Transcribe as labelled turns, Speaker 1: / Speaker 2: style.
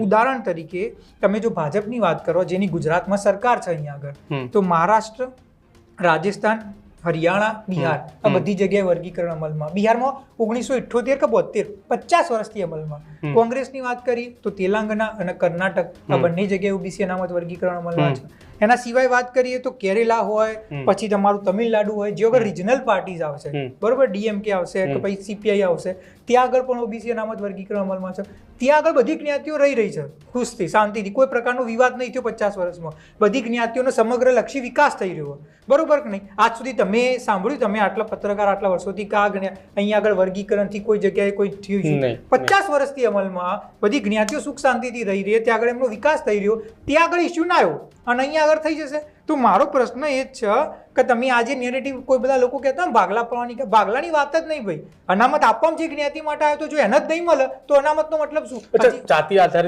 Speaker 1: ઉદાહરણ તરીકે તમે જો ભાજપની વાત કરો, જેની ગુજરાતમાં સરકાર છે અહીંયા આગળ, તો મહારાષ્ટ્ર, રાજસ્થાન, હરિયાણા, બિહાર આ બધી જગ્યાએ વર્ગીકરણ અમલમાં. બિહારમાં 1978 કે 72 50 વર્ષથી અમલમાં. કોંગ્રેસની વાત કરીએ તો તેલંગાણા અને કર્ણાટક આ બંને જગ્યાએ ઓબીસી અનામત વર્ગીકરણ અમલમાં છે. એના સિવાય વાત કરીએ તો કેરેલા હોય, પછી તમારું તમિલનાડુ હોય, જે આગળ રિજનલ પાર્ટીઝ આવશે, બરોબર, ડીએમકે આવશે કે પછી સીપીઆઈ આવશે, ત્યાં આગળ પણ ઓબીસી અનામત વર્ગીકરણ અમલમાં છે. ત્યાં આગળ બધી જ્ઞાતિઓ રહી છે ખુશથી, શાંતિથી, કોઈ પ્રકારનો વિવાદ નહીં થયો 50 વર્ષમાં. બધી જ્ઞાતિઓનો સમગ્ર લક્ષી વિકાસ થઈ રહ્યો, બરોબર કે નહીં? આજ સુધી તમે સાંભળ્યું, તમે આટલા પત્રકાર આટલા વર્ષોથી કા અહીંયા આગળ વર્ગીકરણથી કોઈ જગ્યાએ કોઈ થયું છે? 50 વર્ષથી અમલમાં બધી જ્ઞાતિઓ સુખ શાંતિથી રહી રહી, ત્યાં આગળ એમનો વિકાસ થઈ રહ્યો, ત્યાં આગળ ઇસ્યુ ના આવ્યો અને અહીંયા આગળ થઈ જશે. તો મારો પ્રશ્ન એ જ છે કે તમે આજે નેરેટિવ, કોઈ બધા લોકો કહેતા ભાગલા પડવાની, કે ભાગલાની વાત જ નહીં ભાઈ. અનામત આપવામાં જે જ્ઞાતિ માટે આવ્યો તો જો એને જ નહીં મળે તો અનામતનો મતલબ શું?
Speaker 2: જાતિ આધારિત